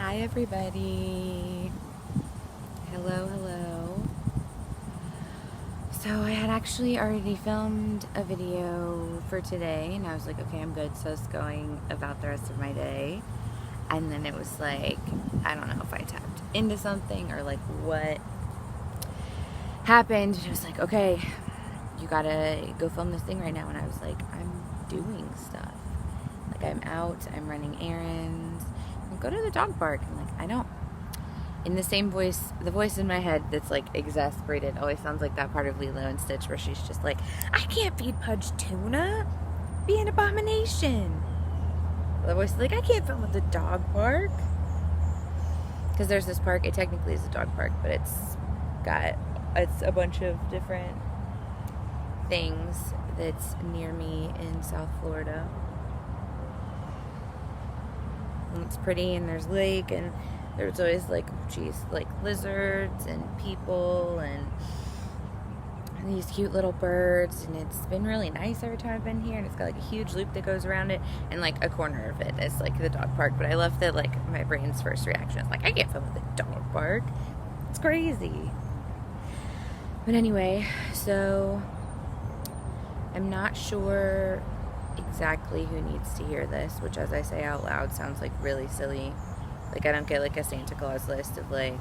Hi everybody. Hello. So I had actually already filmed a video for today and I was like, okay, I'm good. So I was going about the rest of my day. And then it was like, I don't know if I tapped into something or like what happened. It was like, okay, you gotta go film this thing right now. And I was like, I'm doing stuff. Like I'm out, I'm running errands. I'll go to the dog park. I'm like, I don't. In the same voice, the voice in my head that's like exasperated always sounds like that part of Lilo and Stitch where she's just like, I can't feed Pudge tuna. Be an abomination. The voice is like, I can't film at the dog park. Because there's this park, it technically is a dog park, but it's a bunch of different things that's near me in South Florida. And it's pretty and there's lake and there's always like lizards and people and these cute little birds, and it's been really nice every time I've been here. And it's got like a huge loop that goes around it, and like a corner of it is like the dog park. But I love that like my brain's first reaction is like, I can't film at the dog park. It's crazy. But anyway, so I'm not sure exactly who needs to hear this, which as I say out loud sounds like really silly. Like I don't get like a Santa Claus list of like,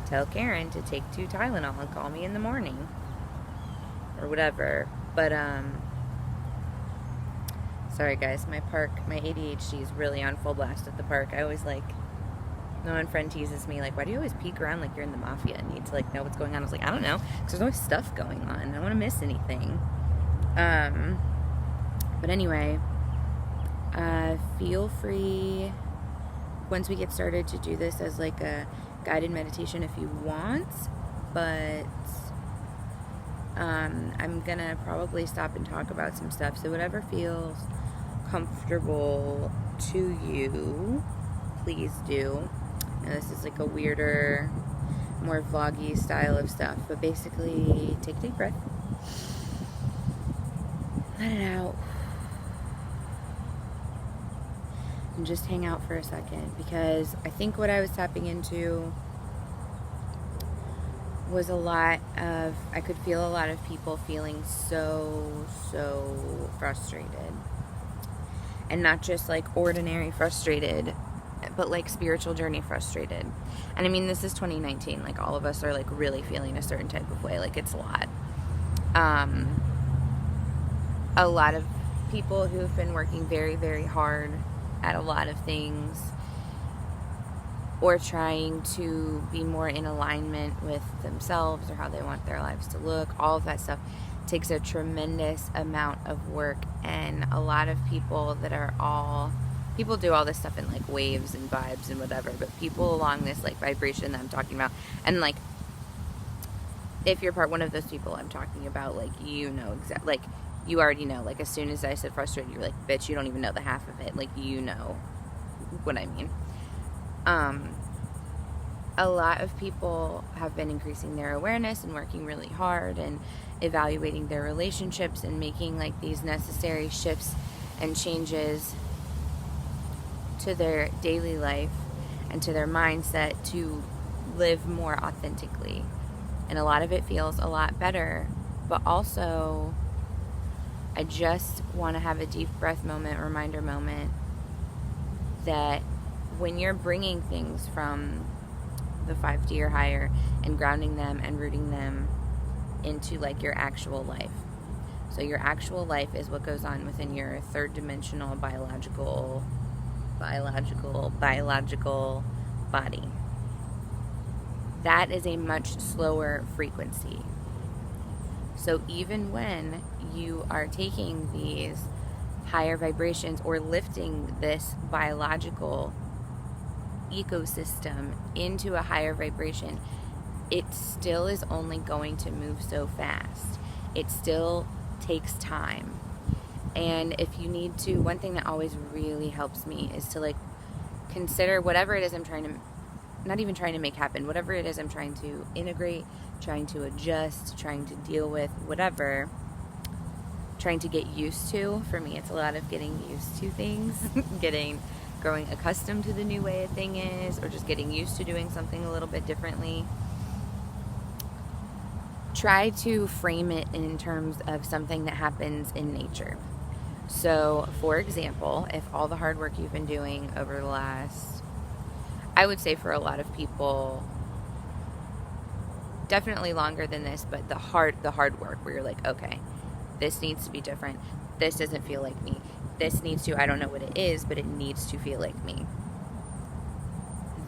tell Karen to take 2 Tylenol and call me in the morning or whatever. But sorry guys, my ADHD is really on full blast at the park. I always like, no one friend teases me like, why do you always peek around like you're in the mafia and need to like know what's going on? I was like, I don't know, because there's always stuff going on. I don't want to miss anything. But anyway, feel free once we get started to do this as like a guided meditation if you want, but I'm gonna probably stop and talk about some stuff, so whatever feels comfortable to you, please do. Now this is like a weirder, more vloggy style of stuff, but basically take a deep breath, let it out, and just hang out for a second, because I think what I was tapping into was a lot of, I could feel a lot of people feeling so frustrated. And not just like ordinary frustrated, but like spiritual journey frustrated. And I mean, this is 2019, like all of us are like really feeling a certain type of way, like it's a lot. A lot of people who've been working very hard at a lot of things, or trying to be more in alignment with themselves or how they want their lives to look, all of that stuff takes a tremendous amount of work. And a lot of people people do all this stuff in like waves and vibes and whatever, but people along this like vibration that I'm talking about, and like if you're one of those people I'm talking about, like you know exactly, like you already know, like as soon as I said frustrated, you're like, bitch, you don't even know the half of it, like you know what I mean. A lot of people have been increasing their awareness and working really hard and evaluating their relationships and making like these necessary shifts and changes to their daily life and to their mindset to live more authentically. And a lot of it feels a lot better, but also I just want to have a deep breath moment, reminder moment, that when you're bringing things from the 5D or higher and grounding them and rooting them into like your actual life. So your actual life is what goes on within your third dimensional biological body. That is a much slower frequency. So even when you are taking these higher vibrations or lifting this biological ecosystem into a higher vibration, it still is only going to move so fast. It still takes time. And if you need to, one thing that always really helps me is to like consider whatever it is I'm not even trying to make happen, whatever it is I'm trying to integrate, trying to adjust, trying to deal with, whatever, trying to get used to. For me, it's a lot of getting used to things, getting growing accustomed to the new way a thing is, or just getting used to doing something a little bit differently, try to frame it in terms of something that happens in nature. So, for example, if all the hard work you've been doing over the last, I would say for a lot of people, definitely longer than this, but the hard work where you're like, okay, this needs to be different. This doesn't feel like me. This needs to, I don't know what it is, but it needs to feel like me.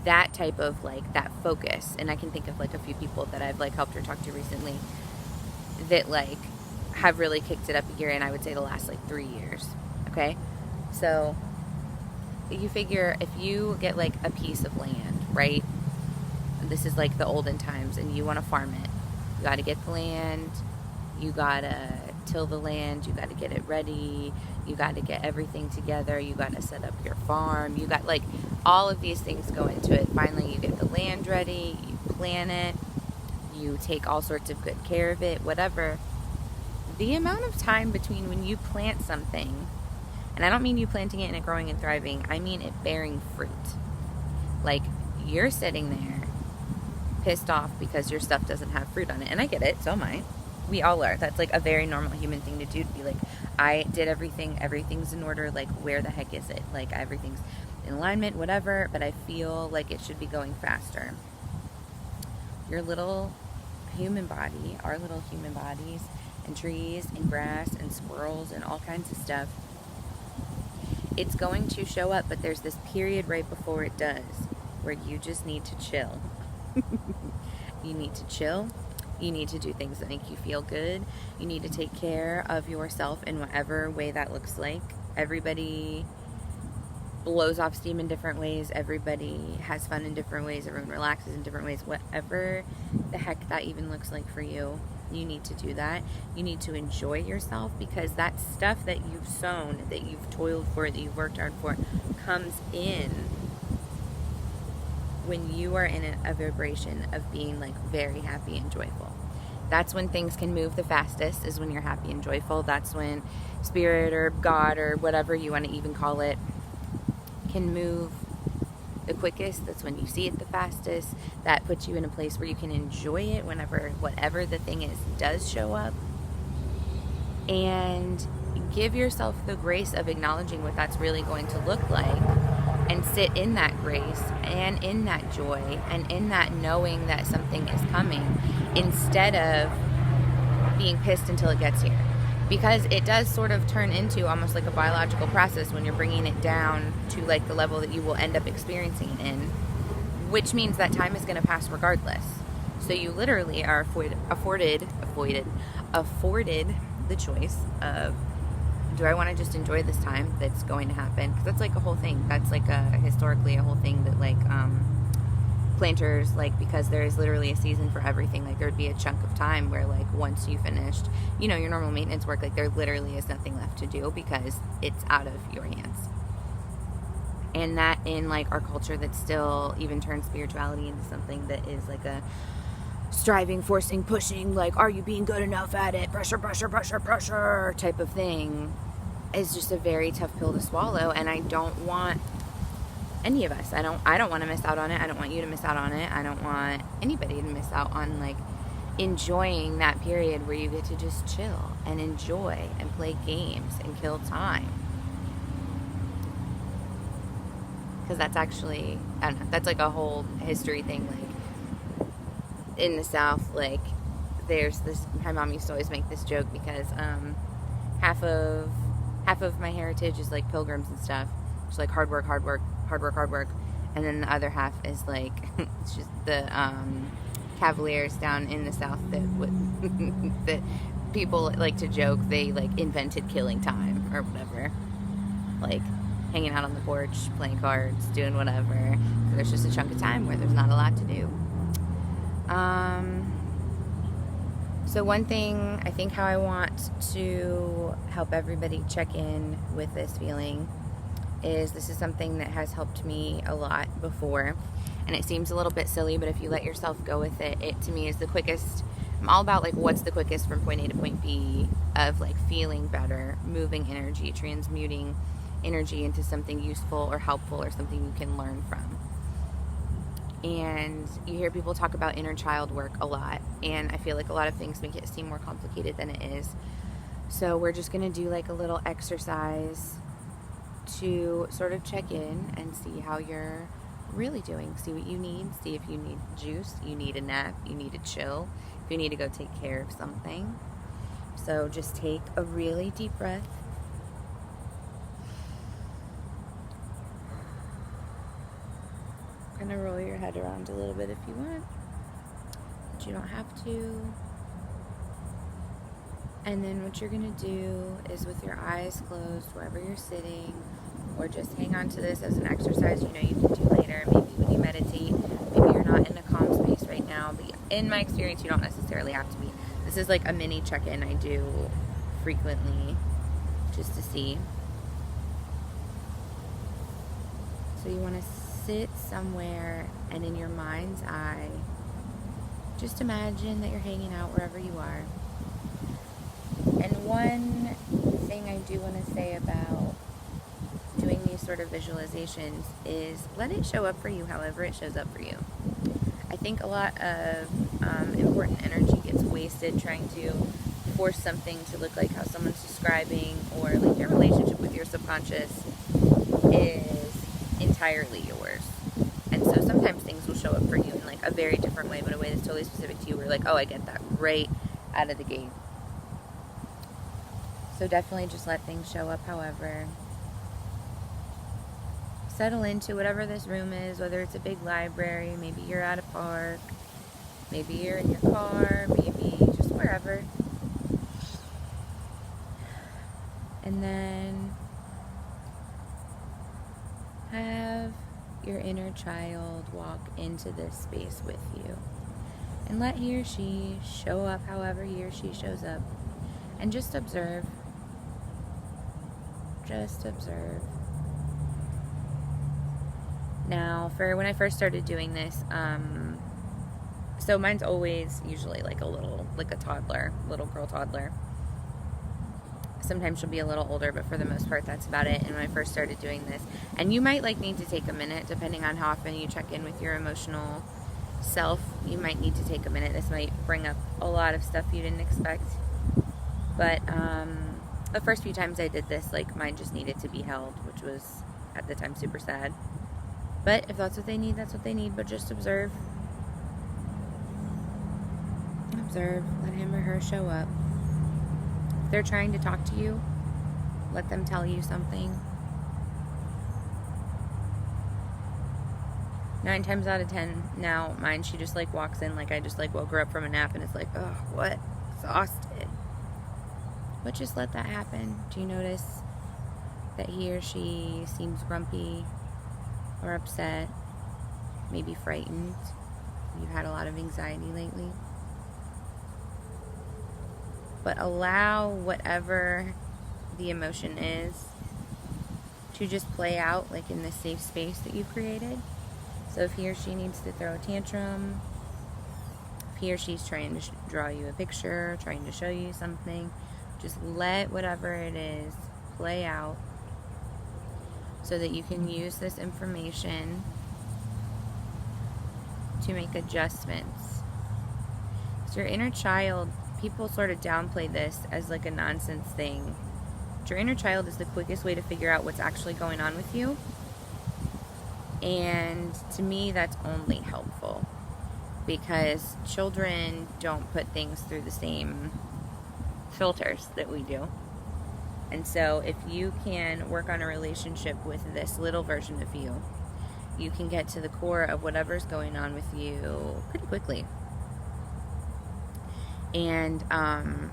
That type of like, that focus. And I can think of like a few people that I've like helped or talked to recently that like have really kicked it up a year, and I would say the last like 3 years. Okay? So you figure if you get like a piece of land, right? This is like the olden times, and you want to farm it. You got to get the land. You got to till the land. You got to get it ready. You got to get everything together. You got to set up your farm. You got like all of these things go into it. Finally, you get the land ready. You plan it. You take all sorts of good care of it, whatever. The amount of time between when you plant something, and I don't mean you planting it and it growing and thriving, I mean it bearing fruit. Like, you're sitting there pissed off because your stuff doesn't have fruit on it. And I get it, so am I. We all are. That's like a very normal human thing to do, to be like, I did everything, everything's in order, like where the heck is it? Like everything's in alignment, whatever, but I feel like it should be going faster. Your little human body, our little human bodies, and trees and grass and squirrels and all kinds of stuff, it's going to show up, but there's this period right before it does where you just need to chill. You need to chill. You need to do things that make you feel good. You need to take care of yourself in whatever way that looks like. Everybody blows off steam in different ways. Everybody has fun in different ways. Everyone relaxes in different ways. Whatever the heck that even looks like for you, you need to do that. You need to enjoy yourself, because that stuff that you've sown, that you've toiled for, that you've worked hard for, comes in when you are in a vibration of being like very happy and joyful. That's when things can move the fastest, is when you're happy and joyful. That's when spirit or God or whatever you want to even call it can move the quickest. That's when you see it the fastest. That puts you in a place where you can enjoy it whenever whatever the thing is does show up. And give yourself the grace of acknowledging what that's really going to look like, and sit in that grace and in that joy and in that knowing that something is coming, instead of being pissed until it gets here. Because it does sort of turn into almost like a biological process when you're bringing it down to like the level that you will end up experiencing it in, which means that time is going to pass regardless. So you literally are afforded the choice of, do I want to just enjoy this time that's going to happen? Because that's like a whole thing. That's like historically a whole thing that like planters, like, because there is literally a season for everything. Like, there'd be a chunk of time where like once you finished, you know, your normal maintenance work, like there literally is nothing left to do because it's out of your hands. And that in like our culture that still even turns spirituality into something that is like a striving, forcing, pushing, like, are you being good enough at it? Pressure, pressure, pressure, pressure type of thing is just a very tough pill to swallow. And I don't want any of us, I don't want to miss out on it. I don't want you to miss out on it. I don't want anybody to miss out on like enjoying that period where you get to just chill and enjoy and play games and kill time. Because that's actually, I don't know, that's like a whole history thing. Like in the South, like there's this, my mom used to always make this joke because half of my heritage is like pilgrims and stuff. It's like hard work. And then the other half is like, it's just the Cavaliers down in the South that that people like to joke they like invented killing time or whatever. Like hanging out on the porch, playing cards, doing whatever. There's just a chunk of time where there's not a lot to do. So one thing, I think how I want to help everybody check in with this feeling is, this is something that has helped me a lot before, and it seems a little bit silly, but if you let yourself go with it, it to me is the quickest. I'm all about like what's the quickest from point A to point B of like feeling better, moving energy, transmuting energy into something useful or helpful or something you can learn from. And you hear people talk about inner child work a lot, and I feel like a lot of things make it seem more complicated than it is. So we're just going to do like a little exercise to sort of check in and see how you're really doing. See what you need. See if you need juice, you need a nap, you need a chill, if you need to go take care of something. So just take a really deep breath. Kind of roll your head around a little bit if you want, but you don't have to. And then what you're going to do is, with your eyes closed, wherever you're sitting, or just hang on to this as an exercise you know you can do later. Maybe when you meditate, maybe you're not in a calm space right now, but in my experience, you don't necessarily have to be. This is like a mini check-in I do frequently just to see. So you want to sit somewhere, and in your mind's eye, just imagine that you're hanging out wherever you are. And one thing I do want to say about doing these sort of visualizations is let it show up for you however it shows up for you. I think a lot of important energy gets wasted trying to force something to look like how someone's describing, or like your relationship with your subconscious is entirely yours. And so sometimes things will show up for you in like a very different way, but a way that's totally specific to you. We're like, oh, I get that right out of the gate. So definitely just let things show up however. Settle into whatever this room is, whether it's a big library, maybe you're at a park, maybe you're in your car, maybe just wherever. And then have your inner child walk into this space with you. And let he or she show up however he or she shows up. And just observe. Just observe. Now, for when I first started doing this, so mine's always usually like a toddler, little girl toddler. Sometimes she'll be a little older, but for the most part, that's about it. And when I first started doing this, and you might need to take a minute, depending on how often you check in with your emotional self, you might need to take a minute. This might bring up a lot of stuff you didn't expect. But the first few times I did this, mine just needed to be held, which was at the time super sad. But if that's what they need, that's what they need. But just observe. Observe. Let him or her show up. If they're trying to talk to you, let them tell you something. 9 times out of 10 now, mine, she just walks in I just woke her up from a nap, and it's oh, what? Exhausted. But just let that happen. Do you notice that he or she seems grumpy or upset, maybe frightened? You've had a lot of anxiety lately. But allow whatever the emotion is to just play out in this safe space that you've created. So if he or she needs to throw a tantrum, if he or she's trying to draw you a picture, trying to show you something, just let whatever it is play out so that you can use this information to make adjustments. So your inner child, people sort of downplay this as a nonsense thing. But your inner child is the quickest way to figure out what's actually going on with you. And to me, that's only helpful because children don't put things through the same filters that we do. And so if you can work on a relationship with this little version of you, you can get to the core of whatever's going on with you pretty quickly. And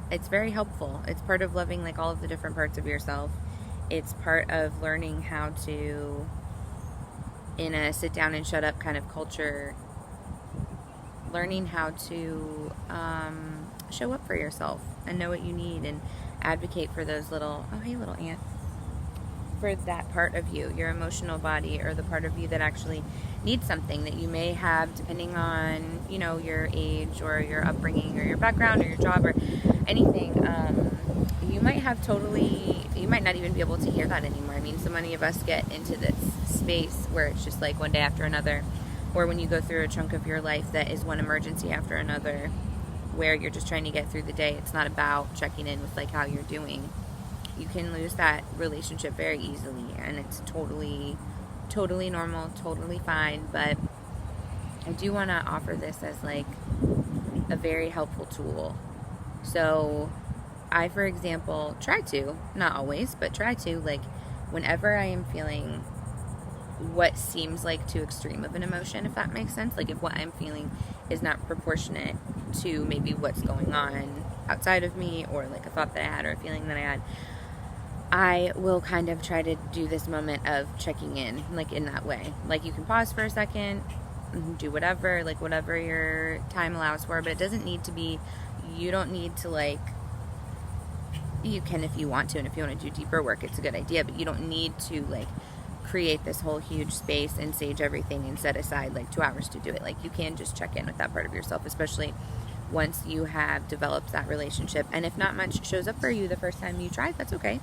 it's very helpful. It's part of loving all of the different parts of yourself. It's part of learning how to, in a sit down and shut up kind of culture, learning how to show up for yourself and know what you need and advocate for those little, oh hey little ant, for that part of you, your emotional body, or the part of you that actually needs something that you may have, depending on, your age or your upbringing or your background or your job or anything. You might not even be able to hear that anymore. I mean, so many of us get into this space where it's just like one day after another, or when you go through a chunk of your life that is one emergency after another, where you're just trying to get through the day. It's not about checking in with like how you're doing. You can lose that relationship very easily, and it's totally normal, totally fine. But I do want to offer this as like a very helpful tool. So I, for example, try to, not always, but try to, like, whenever I am feeling what seems like too extreme of an emotion, if that makes sense, like if what I'm feeling is not proportionate to maybe what's going on outside of me, or like a thought that I had or a feeling that I had, I will kind of try to do this moment of checking in, like in that way. Like you can pause for a second, do whatever, like whatever your time allows for, but it doesn't need to be, you don't need to like, you can if you want to, and if you want to do deeper work, it's a good idea, but you don't need to like create this whole huge space and sage everything and set aside like 2 hours to do it. Like you can just check in with that part of yourself, especially once you have developed that relationship. And if not much shows up for you the first time you try, that's okay.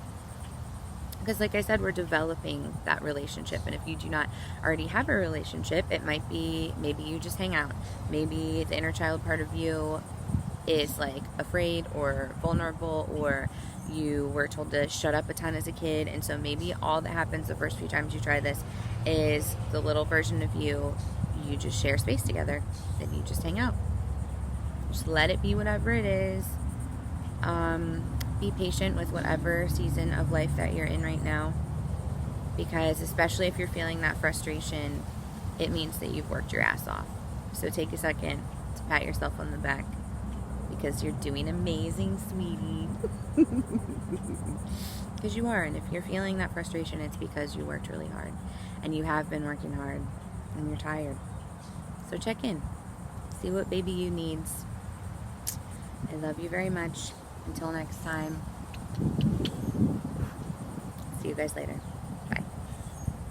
Because like I said, we're developing that relationship. And if you do not already have a relationship, it might be maybe you just hang out. Maybe the inner child part of you is like afraid or vulnerable, or you were told to shut up a ton as a kid, and so maybe all that happens the first few times you try this is the little version of you just share space together, then you just hang out. Just let it be whatever it is. Be patient with whatever season of life that you're in right now, because especially if you're feeling that frustration, it means that you've worked your ass off. So take a second to pat yourself on the back, because you're doing amazing, sweetie. Because you are. And if you're feeling that frustration, it's because you worked really hard, and you have been working hard, and you're tired. So check in, see what baby you needs. I love you very much. Until next time, see you guys later.